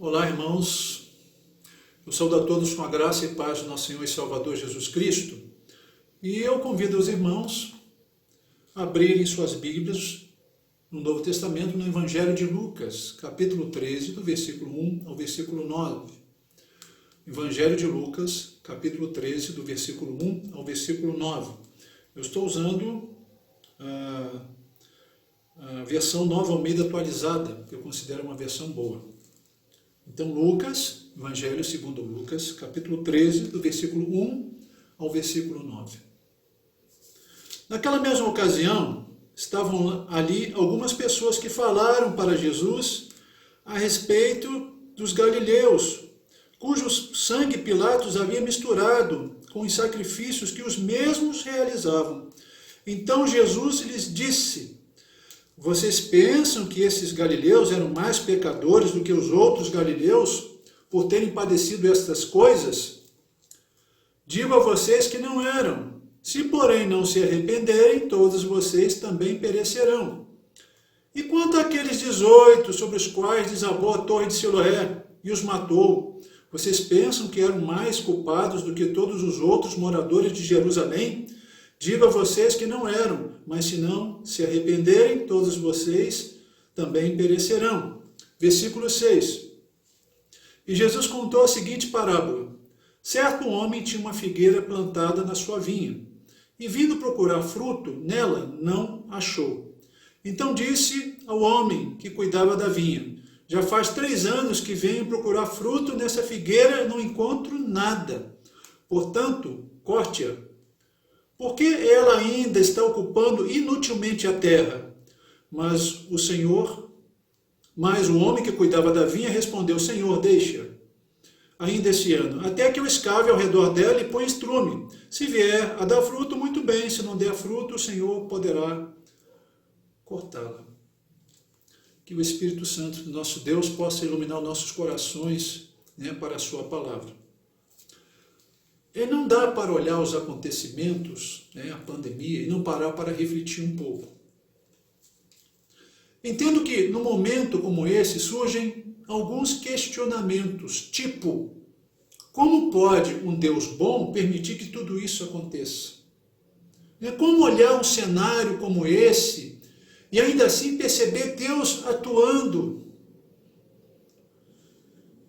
Olá, irmãos. Eu saúdo a todos com a graça e paz do nosso Senhor e Salvador Jesus Cristo. E eu convido os irmãos a abrirem suas Bíblias no Novo Testamento, no Evangelho de Lucas, capítulo 13, do versículo 1 ao versículo 9. Evangelho de Lucas, capítulo 13, do versículo 1 ao versículo 9. Eu estou usando a versão Nova Almeida atualizada, que eu considero uma versão boa. Então, Lucas, Evangelho segundo Lucas, capítulo 13, do versículo 1 ao versículo 9. Naquela mesma ocasião, estavam ali algumas pessoas que falaram para Jesus a respeito dos galileus, cujo sangue Pilatos havia misturado com os sacrifícios que os mesmos realizavam. Então Jesus lhes disse: vocês pensam que esses galileus eram mais pecadores do que os outros galileus por terem padecido estas coisas? Digo a vocês que não eram. Se, porém, não se arrependerem, todos vocês também perecerão. E quanto àqueles 18 sobre os quais desabou a torre de Siloé e os matou, vocês pensam que eram mais culpados do que todos os outros moradores de Jerusalém? Digo a vocês que não eram, mas se não se arrependerem, todos vocês também perecerão. Versículo 6. E Jesus contou a seguinte parábola. Certo homem tinha uma figueira plantada na sua vinha, e vindo procurar fruto nela, não achou. Então disse ao homem que cuidava da vinha: já faz 3 anos que venho procurar fruto nessa figueira e não encontro nada. Portanto, corte-a. Porque ela ainda está ocupando inutilmente a terra. Mas o homem que cuidava da vinha respondeu: Senhor, deixa ainda esse ano, até que eu escave ao redor dela e ponha estrume. Se vier a dar fruto, muito bem. Se não der fruto, o Senhor poderá cortá-la. Que o Espírito Santo, nosso Deus, possa iluminar nossos corações, para a sua palavra. E não dá para olhar os acontecimentos, a pandemia, e não parar para refletir um pouco. Entendo que, num momento como esse, surgem alguns questionamentos, tipo: como pode um Deus bom permitir que tudo isso aconteça? Como olhar um cenário como esse e ainda assim perceber Deus atuando?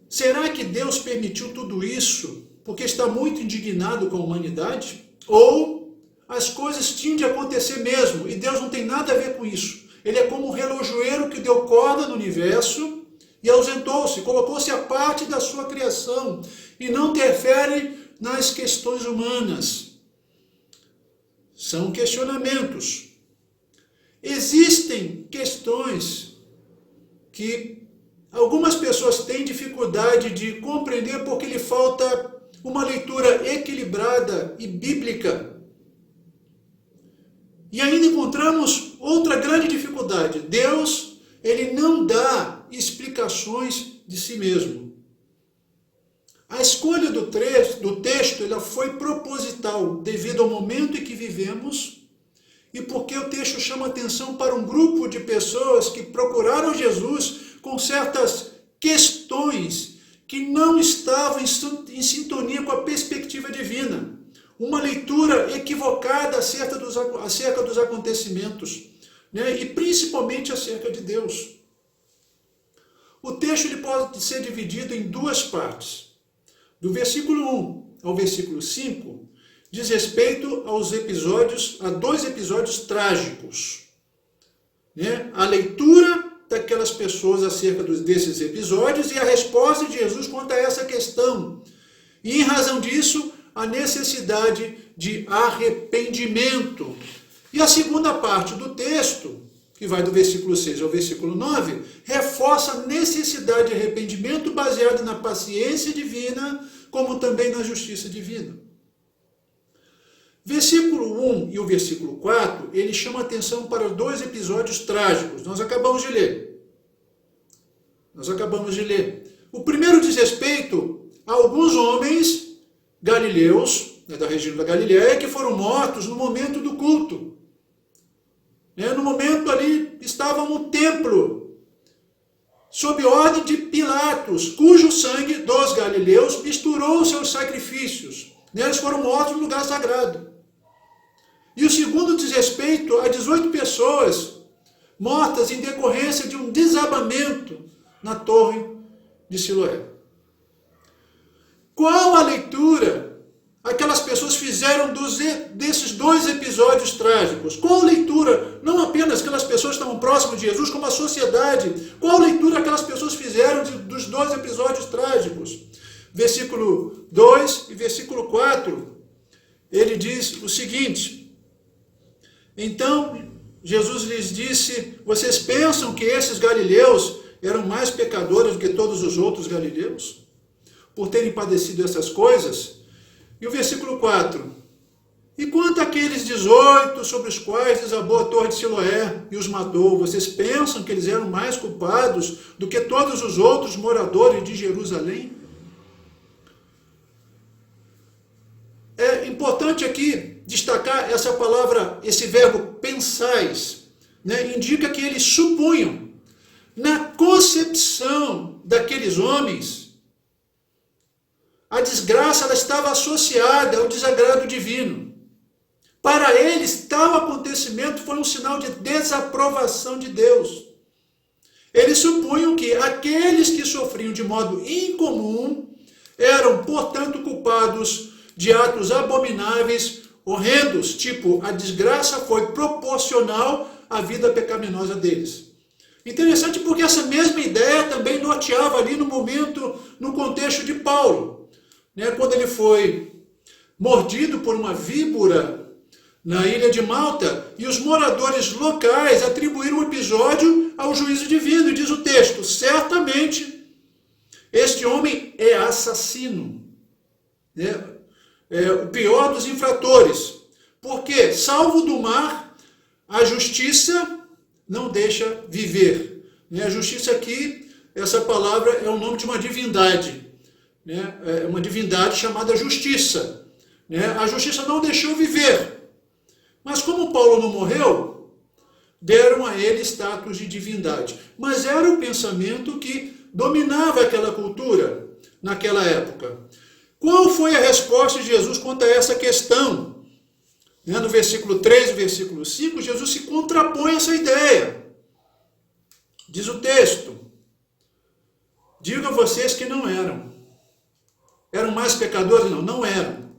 Será que Deus permitiu tudo isso porque está muito indignado com a humanidade? Ou as coisas tinham de acontecer mesmo e Deus não tem nada a ver com isso? Ele é como um relojoeiro que deu corda no universo e ausentou-se, colocou-se à parte da sua criação e não interfere nas questões humanas. São questionamentos. Existem questões que algumas pessoas têm dificuldade de compreender porque lhe falta uma leitura equilibrada e bíblica. E ainda encontramos outra grande dificuldade. Deus, ele não dá explicações de si mesmo. A escolha do texto ela foi proposital, devido ao momento em que vivemos e porque o texto chama atenção para um grupo de pessoas que procuraram Jesus com certas questões que não estavam em sintonia com a perspectiva divina. Uma leitura equivocada acerca dos acontecimentos, e principalmente acerca de Deus. O texto ele pode ser dividido em 2 partes. Do versículo 1 ao versículo 5, diz respeito a 2 episódios trágicos. A leitura daquelas pessoas acerca desses episódios e a resposta de Jesus quanto a essa questão. E em razão disso, a necessidade de arrependimento. E a segunda parte do texto, que vai do versículo 6 ao versículo 9, reforça a necessidade de arrependimento baseado na paciência divina, como também na justiça divina. Versículo 1 e o versículo 4, ele chama atenção para 2 episódios trágicos. Nós acabamos de ler. O primeiro diz respeito a alguns homens galileus, da região da Galileia, que foram mortos no momento do culto. No momento ali, estavam no templo, sob ordem de Pilatos, cujo sangue dos galileus misturou seus sacrifícios. Eles foram mortos no lugar sagrado. E o segundo diz respeito a 18 pessoas mortas em decorrência de um desabamento na torre de Siloé. Qual a leitura aquelas pessoas fizeram desses dois episódios trágicos? Qual a leitura, não apenas aquelas pessoas que estavam próximas de Jesus, como a sociedade, qual a leitura aquelas pessoas fizeram dos dois episódios trágicos? Versículo 2 e versículo 4, ele diz o seguinte: então Jesus lhes disse, vocês pensam que esses galileus eram mais pecadores do que todos os outros galileus, por terem padecido essas coisas? E o versículo 4, e quanto àqueles 18 sobre os quais desabou a torre de Siloé e os matou, vocês pensam que eles eram mais culpados do que todos os outros moradores de Jerusalém? É importante aqui destacar essa palavra, esse verbo pensais, né? Indica que eles supunham, na concepção daqueles homens, a desgraça ela estava associada ao desagrado divino. Para eles, tal acontecimento foi um sinal de desaprovação de Deus. Eles supunham que aqueles que sofriam de modo incomum eram, portanto, culpados de atos abomináveis, horrendos, tipo, a desgraça foi proporcional à vida pecaminosa deles. Interessante porque essa mesma ideia também norteava ali no momento, no contexto de Paulo, né, quando ele foi mordido por uma víbora na ilha de Malta, e os moradores locais atribuíram o episódio ao juízo divino, e diz o texto, certamente este homem é assassino, né? É o pior dos infratores, porque, salvo do mar, a justiça não deixa viver. A justiça aqui, essa palavra é o nome de uma divindade, é uma divindade chamada justiça. A justiça não deixou viver, mas como Paulo não morreu, deram a ele status de divindade. Mas era o pensamento que dominava aquela cultura naquela época. Qual foi a resposta de Jesus quanto a essa questão? No versículo 3 e versículo 5, Jesus se contrapõe a essa ideia. Diz o texto, digo a vocês que não eram. Eram mais pecadores? Não, não eram.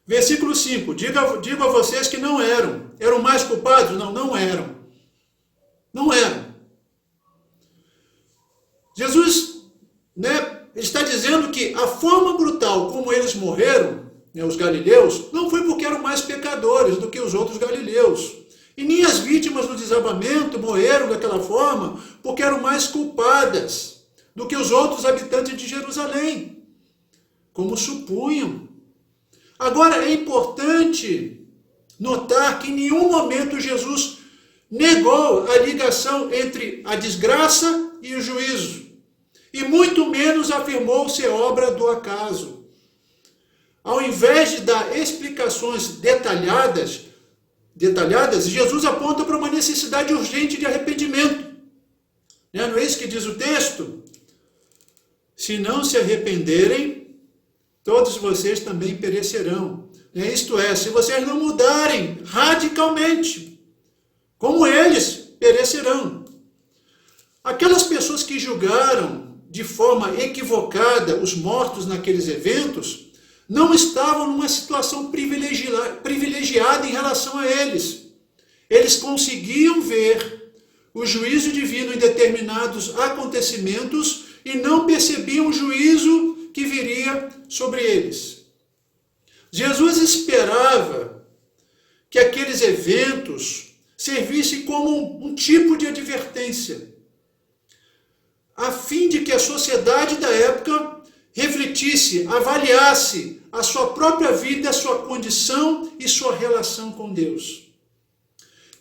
Versículo 5, digo a vocês que não eram. Eram mais culpados? Não, não eram. Não eram. Jesus, está dizendo que a forma brutal como eles morreram, os galileus, não foi porque eram mais pecadores do que os outros galileus. E nem as vítimas do desabamento morreram daquela forma porque eram mais culpadas do que os outros habitantes de Jerusalém, como supunham. Agora, é importante notar que em nenhum momento Jesus negou a ligação entre a desgraça e o juízo. E muito menos afirmou ser obra do acaso. Ao invés de dar explicações detalhadas, Jesus aponta para uma necessidade urgente de arrependimento. Não é isso que diz o texto? Se não se arrependerem, todos vocês também perecerão. Isto é, se vocês não mudarem radicalmente, como eles perecerão. Aquelas pessoas que julgaram de forma equivocada os mortos naqueles eventos, não estavam numa situação privilegiada em relação a eles. Eles conseguiam ver o juízo divino em determinados acontecimentos e não percebiam o juízo que viria sobre eles. Jesus esperava que aqueles eventos servissem como um tipo de advertência, a fim de que a sociedade da época refletisse, avaliasse a sua própria vida, a sua condição e sua relação com Deus.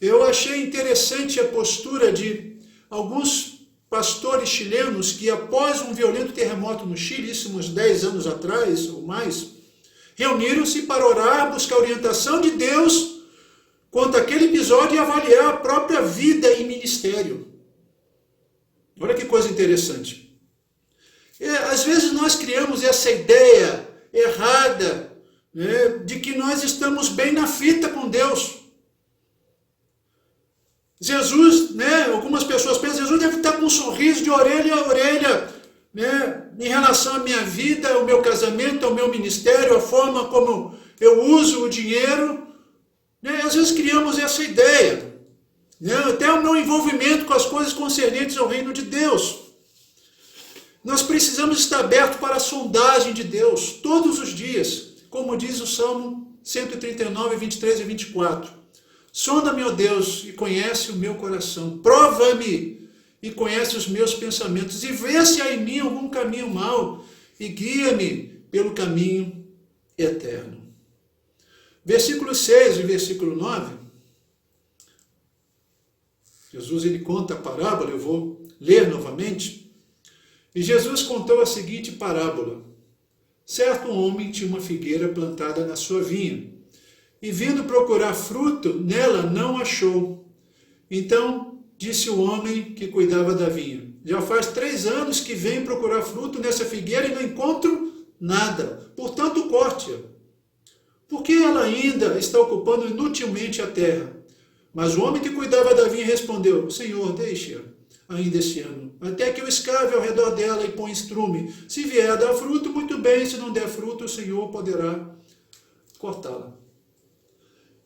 Eu achei interessante a postura de alguns pastores chilenos que, após um violento terremoto no Chile, isso uns 10 anos atrás ou mais, reuniram-se para orar, buscar orientação de Deus quanto àquele episódio e avaliar a própria vida e ministério. Olha que coisa interessante. Às vezes nós criamos essa ideia errada, né, de que nós estamos bem na fita com Deus. Jesus, né, algumas pessoas pensam, Jesus deve estar com um sorriso de orelha a orelha, né, em relação à minha vida, ao meu casamento, ao meu ministério, a forma como eu uso o dinheiro. Né, às vezes criamos essa ideia, né, até o meu envolvimento com as coisas concernentes ao reino de Deus. Nós precisamos estar abertos para a sondagem de Deus todos os dias, como diz o Salmo 139, 23 e 24. Sonda-me, ó Deus, e conhece o meu coração. Prova-me e conhece os meus pensamentos. E vê se há em mim algum caminho mau e guia-me pelo caminho eterno. Versículo 6 e versículo 9. Jesus ele conta a parábola, eu vou ler novamente. E Jesus contou a seguinte parábola. Certo homem tinha uma figueira plantada na sua vinha, e vindo procurar fruto, nela não achou. Então disse o homem que cuidava da vinha, já faz 3 anos que venho procurar fruto nessa figueira e não encontro nada, portanto corte-a. Porque ela ainda está ocupando inutilmente a terra. Mas o homem que cuidava da vinha respondeu, Senhor, deixe-a ainda este ano, até que eu escave ao redor dela e ponha estrume. Se vier a dar fruto, muito bem, se não der fruto, o Senhor poderá cortá-la.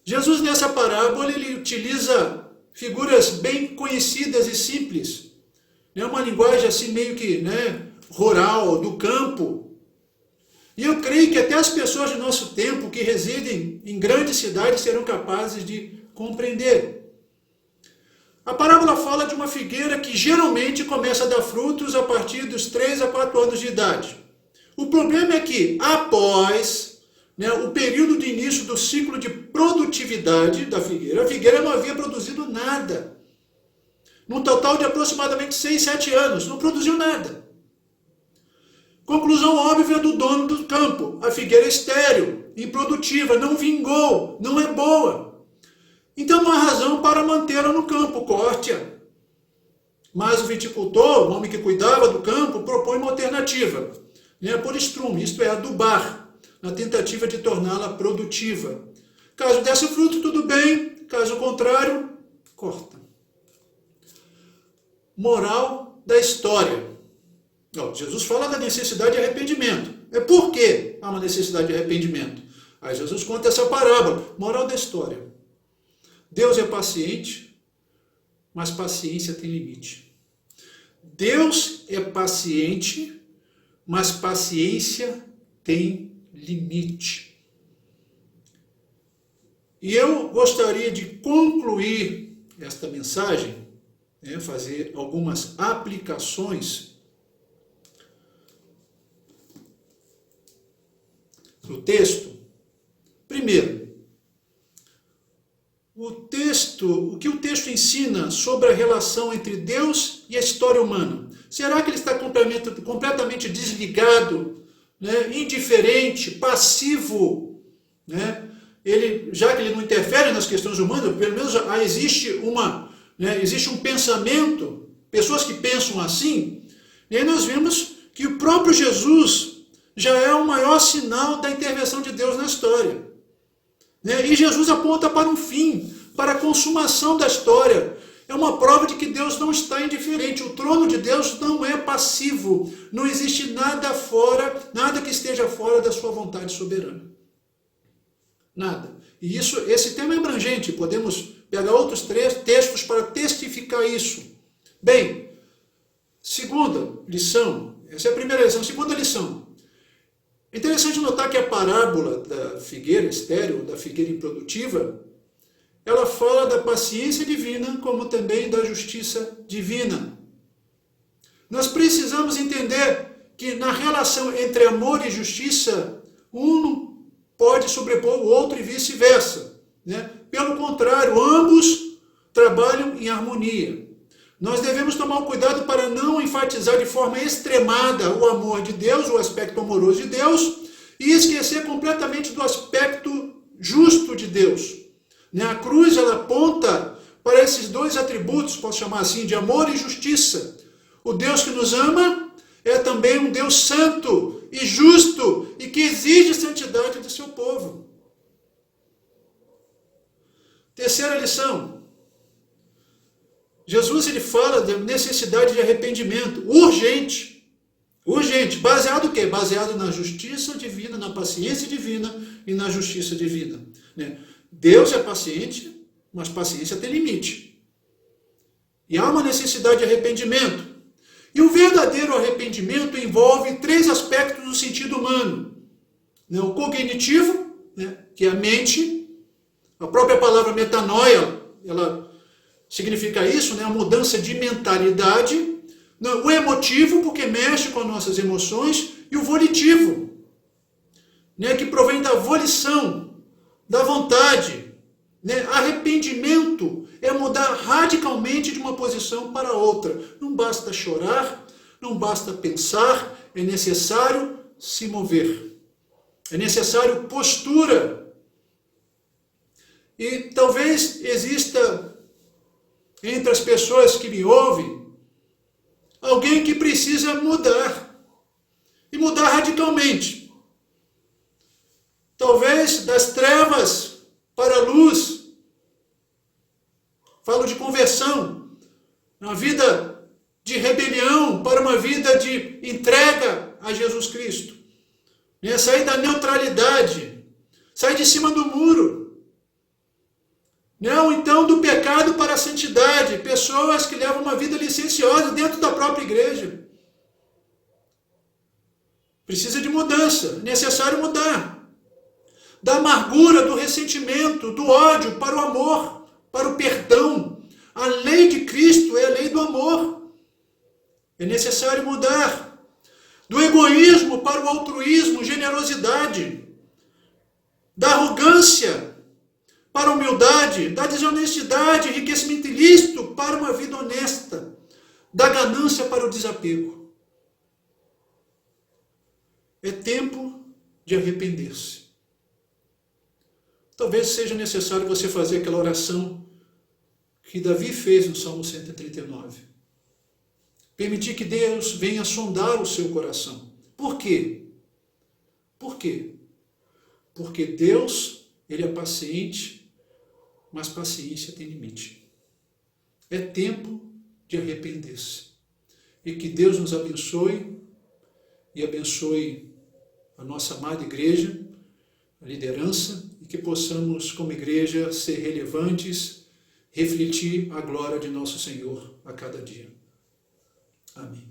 Jesus, nessa parábola, ele utiliza figuras bem conhecidas e simples. É uma linguagem assim meio que, né, rural, do campo. E eu creio que até as pessoas de nosso tempo que residem em grandes cidades serão capazes de compreender. A parábola fala de uma figueira que geralmente começa a dar frutos a partir dos 3 a 4 anos de idade. O problema é que, após o período de início do ciclo de produtividade da figueira, a figueira não havia produzido nada. Num total de aproximadamente 6, 7 anos, não produziu nada. Conclusão óbvia do dono do campo, a figueira é estéril, improdutiva, não vingou, não é boa. Então não há razão para mantê-la no campo, corte-a. Mas o viticultor, o homem que cuidava do campo, propõe uma alternativa, por estrume, isto é, adubar, na tentativa de torná-la produtiva. Caso desse fruto, tudo bem, caso contrário, corta. Moral da história. Jesus fala da necessidade de arrependimento. Por que há uma necessidade de arrependimento? Aí Jesus conta essa parábola. Moral da história. Deus é paciente, mas paciência tem limite. Deus é paciente, mas paciência tem limite. E eu gostaria de concluir esta mensagem, fazer algumas aplicações no texto. Primeiro, o que o texto ensina sobre a relação entre Deus e a história humana? Será que ele está completamente desligado, indiferente, passivo, já que ele não interfere nas questões humanas, pelo menos existe um pensamento, pessoas que pensam assim, e aí nós vemos que o próprio Jesus já é o maior sinal da intervenção de Deus na história. E Jesus aponta para um fim, para a consumação da história. É uma prova de que Deus não está indiferente. O trono de Deus não é passivo. Não existe nada que esteja fora da sua vontade soberana. Nada. E esse tema é abrangente. Podemos pegar outros textos para testificar isso. Bem, segunda lição. Essa é a primeira lição. Segunda lição. É interessante notar que a parábola da figueira estéril, da figueira improdutiva, ela fala da paciência divina, como também da justiça divina. Nós precisamos entender que na relação entre amor e justiça, um não pode sobrepor o outro e vice-versa. Pelo contrário, ambos trabalham em harmonia. Nós devemos tomar cuidado para não enfatizar de forma extremada o amor de Deus, o aspecto amoroso de Deus, e esquecer completamente do aspecto justo de Deus. A cruz ela aponta para esses dois atributos, posso chamar assim, de amor e justiça. O Deus que nos ama é também um Deus santo e justo e que exige santidade do seu povo. Terceira lição. Jesus ele fala da necessidade de arrependimento urgente. Urgente. Baseado em quê? Baseado na justiça divina, na paciência divina e na justiça divina. Deus é paciente, mas paciência tem limite. E há uma necessidade de arrependimento. E o verdadeiro arrependimento envolve 3 aspectos do sentido humano. O cognitivo, que é a mente. A própria palavra metanoia, ela significa isso, a mudança de mentalidade. O emotivo, porque mexe com as nossas emoções. E o volitivo, que provém da volição, da vontade. Arrependimento é mudar radicalmente de uma posição para outra. Não basta chorar, não basta pensar, é necessário se mover. É necessário postura. E talvez exista entre as pessoas que me ouvem alguém que precisa mudar. E mudar radicalmente. Talvez das trevas para a luz. Falo de conversão. Uma vida de rebelião para uma vida de entrega a Jesus Cristo. Sair da neutralidade. Sair de cima do muro. Não, então, do pecado para a santidade. Pessoas que levam uma vida licenciosa dentro da própria igreja. Precisa de mudança. Necessário mudar. Da amargura, do ressentimento, do ódio para o amor, para o perdão. A lei de Cristo é a lei do amor. É necessário mudar. Do egoísmo para o altruísmo, generosidade. Da arrogância para a humildade, da desonestidade, enriquecimento ilícito para uma vida honesta, da ganância para o desapego. É tempo de arrepender-se. Talvez seja necessário você fazer aquela oração que Davi fez no Salmo 139. Permitir que Deus venha sondar o seu coração. Por quê? Por quê? Porque Deus, ele é paciente, mas paciência tem limite. É tempo de arrepender-se. E que Deus nos abençoe e abençoe a nossa amada igreja, a liderança, e que possamos, como igreja, ser relevantes, refletir a glória de nosso Senhor a cada dia. Amém.